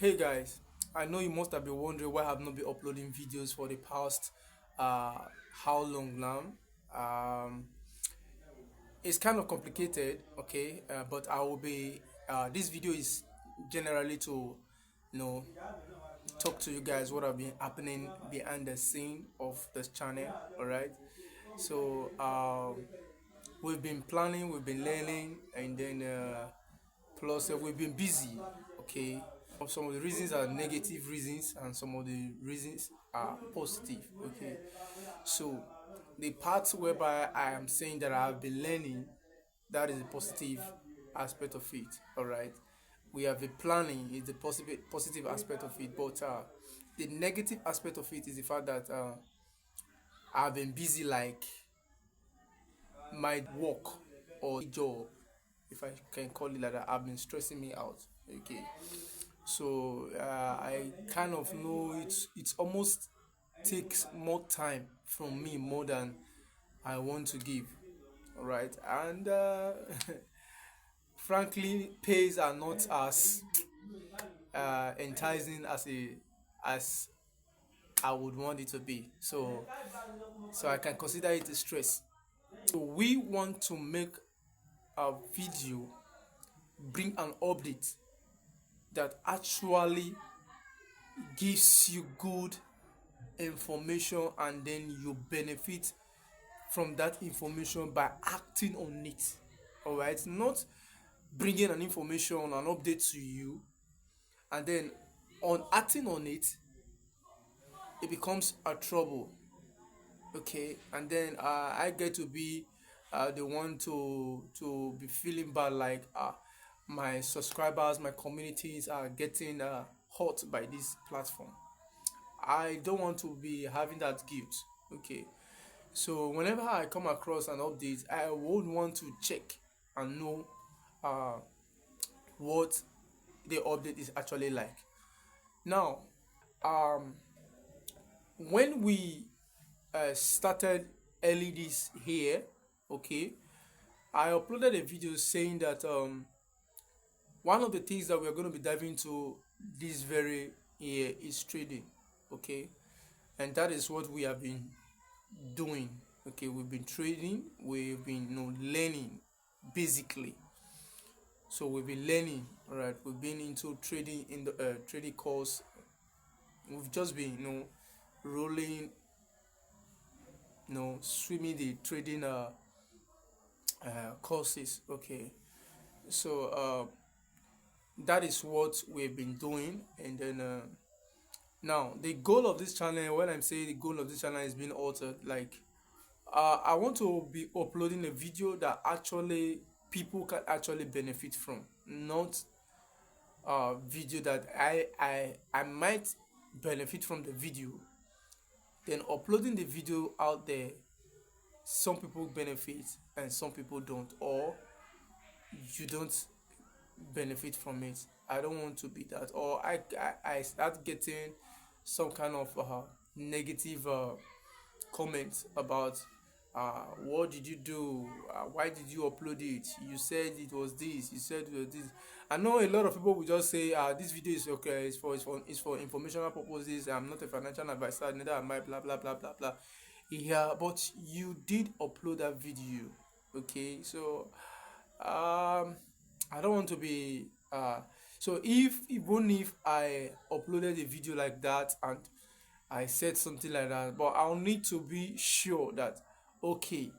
Hey guys, I know you must have been wondering why I've not been uploading videos for the past uh how long now. Um it's kind of complicated, okay, but I will be this video is generally to you know talk to you guys what have been happening behind the scene of this channel, all right? So we've been planning, we've been learning, and then plus we've been busy, okay. Some of the reasons are negative reasons, and some of the reasons are positive, okay. So the part whereby I am saying that I have been learning, that is the positive aspect of it, all right. We have been planning is the positive aspect of it, but the negative aspect of it is the fact that I've been busy, like my work or job, if I can call it like that, have been stressing me out, okay. So I kind of know it's almost takes more time from me more than I want to give, all right. And frankly, pays are not as enticing as I would want it to be. So I can consider it a stress. So we want to make a video, bring an update that actually gives you good information, and then you benefit from that information by acting on it, all right. Not bringing an information, an update to you, and then on acting on it, it becomes a trouble, okay. And then I get to be the one to be feeling bad, like my subscribers, my communities are getting hurt by this platform. I don't want to be having that guilt, okay. So whenever I come across an update, I would want to check and know uh, what the update is actually like. Now, um, when we started early this here, okay, I uploaded a video saying that one of the things that we are going to be diving into this very year is trading, okay, and that is what we have been doing. Okay, we've been trading, we've been learning basically. So we've been learning, all right. We've been into trading in the trading course. We've just been rolling, swimming the trading courses, okay. So that is what we've been doing. And then now the goal of this channel, when I'm saying the goal of this channel is being altered, like I want to be uploading a video that actually people can actually benefit from, not a video that I might benefit from the video, then uploading the video out there. Some people benefit and some people don't, or you don't benefit from it. I don't want to be that, or I start getting some kind of negative comments about what did you do, why did you upload it, you said it was this, you said it was this. I know a lot of people will just say this video is okay, it's for informational purposes, I'm not a financial advisor, neither am I, blah blah blah blah blah. Yeah, but you did upload that video, okay. So I don't want to be so if even if I uploaded a video like that and I said something like that, but I'll need to be sure that okay,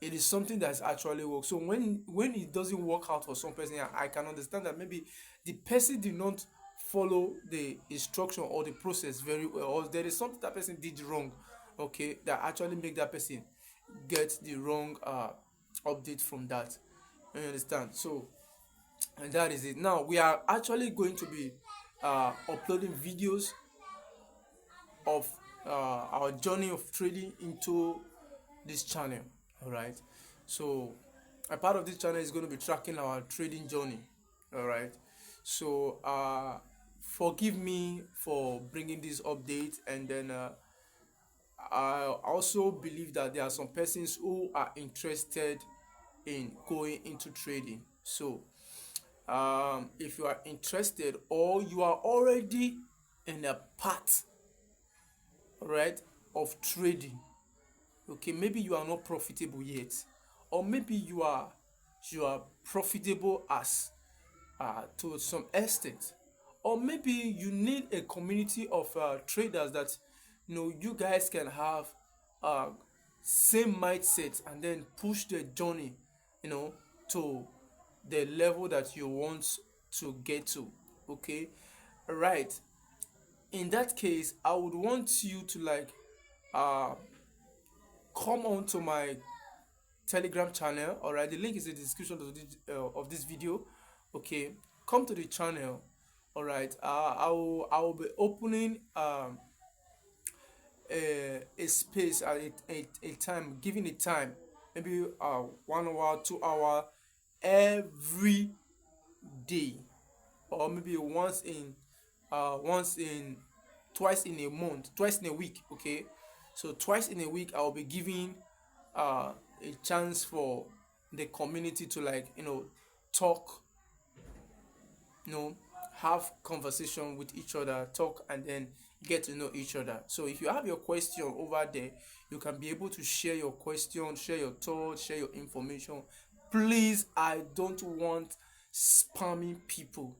it is something that's actually works. So when it doesn't work out for some person, I can understand that maybe the person did not follow the instruction or the process very well, or there is something that person did wrong, okay, that actually make that person get the wrong update from that. You understand? So and that is it. Now we are actually going to be uploading videos of our journey of trading into this channel, all right. So a part of this channel is going to be tracking our trading journey, all right. So forgive me for bringing this update. And then I also believe that there are some persons who are interested in going into trading. So if you are interested or you are already in a path, right, of trading. Okay, maybe you are not profitable yet, or maybe you are profitable as to some extent, or maybe you need a community of traders that you guys can have uh, same mindset and then push the journey you know to the level that you want to get to. Okay, right. In that case, I would want you to like uh come on to my Telegram channel. All right, the link is in the description of this video. Okay, come to the channel. All right, I will be opening a space at a time, giving a time, maybe 1 hour, 2 hour every day, or maybe once in twice in a month, twice in a week. Okay, so twice in a week I'll be giving a chance for the community to like talk, you know have conversation with each other, talk, and then get to know each other. So if you have your question over there, you can be able to share your question, share your thoughts, share your information. Please, I don't want spamming people.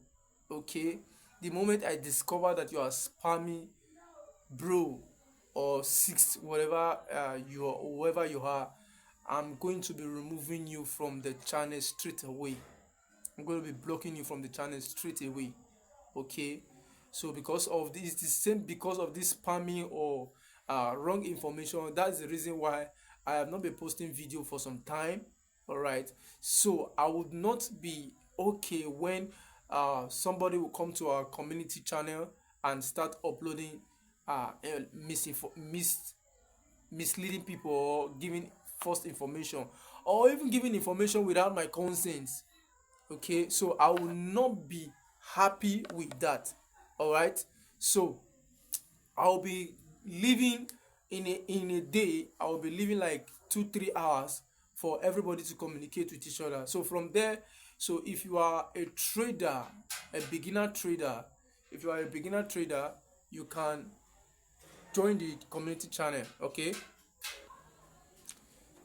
Okay, the moment I discover that you are spamming, bro, or six, whatever you are, whoever you are, I'm going to be removing you from the channel straight away. I'm going to be blocking you from the channel straight away. Okay, so because of this, the same, because of this spamming or wrong information, that's the reason why I have not been posting video for some time. All right, so I would not be okay when somebody will come to our community channel and start uploading misleading people, or giving false information, or even giving information without my consent. Okay, so I will not be happy with that. All right, so I'll be living in a day, I'll be living like 2 3 hours for everybody to communicate with each other. So from there, so if you are a trader, a beginner trader, if you are a beginner trader, you can join the community channel. Okay,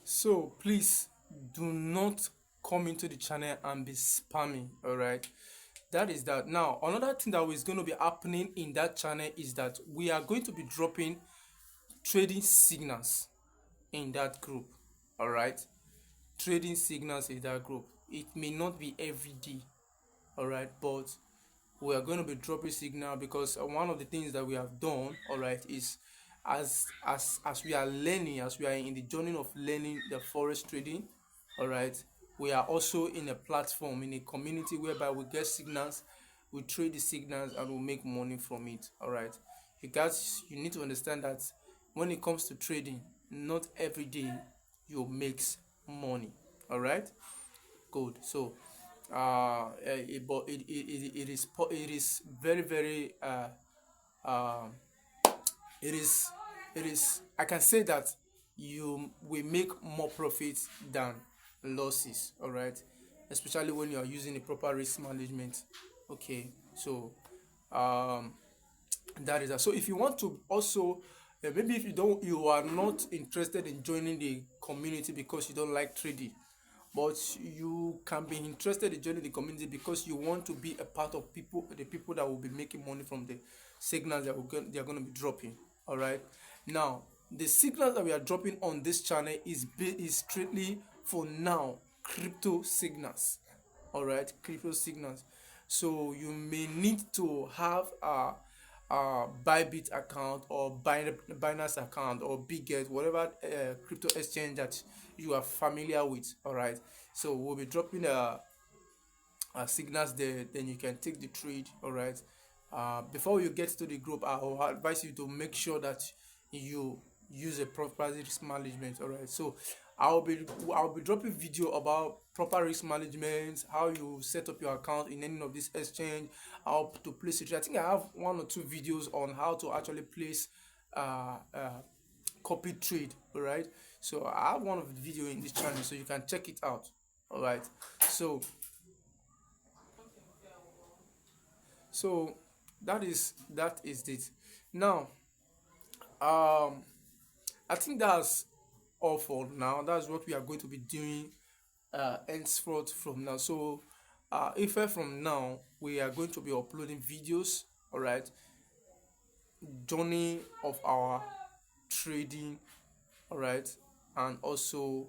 so please do not come into the channel and be spamming. All right, that is that. Now another thing that is going to be happening in that channel is that we are going to be dropping trading signals in that group. All right, trading signals in that group. It may not be every day. All right, but we are going to be dropping signal because one of the things that we have done, all right, is as we are learning, as we are in the journey of learning the forex trading, all right, we are also in a platform, in a community whereby we get signals, we trade the signals, and we make money from it. All right, you need to understand that when it comes to trading, not every day you makes money. All right, good. So but it is very very um it is I can say that you will make more profits than losses. All right, especially when you are using a proper risk management. Okay, so um that is that. So if you want to also maybe if you are not interested in joining the community because you don't like trading, but you can be interested in joining the community because you want to be a part of the people that will be making money from the signals that they are going to be dropping. All right, now the signals that we are dropping on this channel is strictly for now crypto signals. All right, crypto signals. So you may need to have a Bybit account or Binance account or Bitget, whatever crypto exchange that you are familiar with. All right, so we'll be dropping signals there, then you can take the trade. All right, before you get to the group, I will advise you to make sure that you use a proper risk management. All right, so I'll be dropping video about proper risk management, how you set up your account in any of this exchange, how to place it. I think I have 1 or 2 videos on how to actually place copy trade. All right, so I have one of the video in this channel, so you can check it out. All right, so So that is it. Now, um I think that's all for now. That's what we are going to be doing henceforth from now. So if from now we are going to be uploading videos, all right, journey of our trading, all right, and also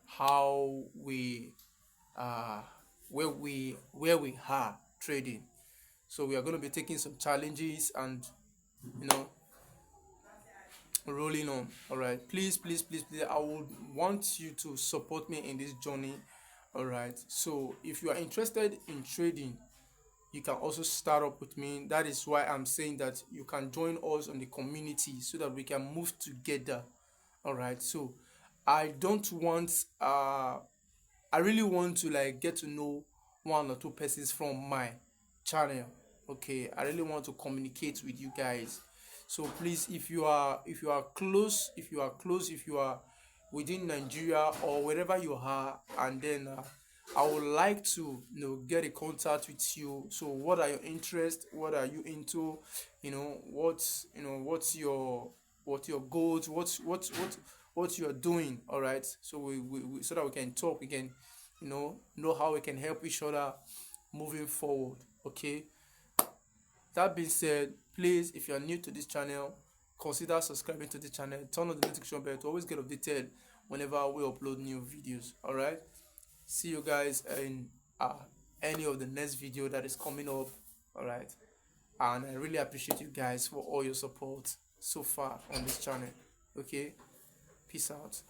how we uh where we are trading. So we are going to be taking some challenges and, you know, rolling on. All right, please, please, please, please, I would want you to support me in this journey. All right, so if you are interested in trading, you can also start up with me. That is why I'm saying that you can join us on the community so that we can move together. All right, so I don't want I really want to like get to know one or two persons from my channel. Okay, I really want to communicate with you guys. So please, if you are within Nigeria or wherever you are, and then I would like to, get in contact with you. So what are your interests? What are you into? What's your goals? What you're doing. All right, so we so that we can talk, we can, know how we can help each other moving forward. Okay, that being said, please, if you are new to this channel, consider subscribing to the channel, turn on the notification bell to always get updated whenever we upload new videos. All right, see you guys in any of the next video that is coming up. All right, and I really appreciate you guys for all your support so far on this channel. Okay, peace out.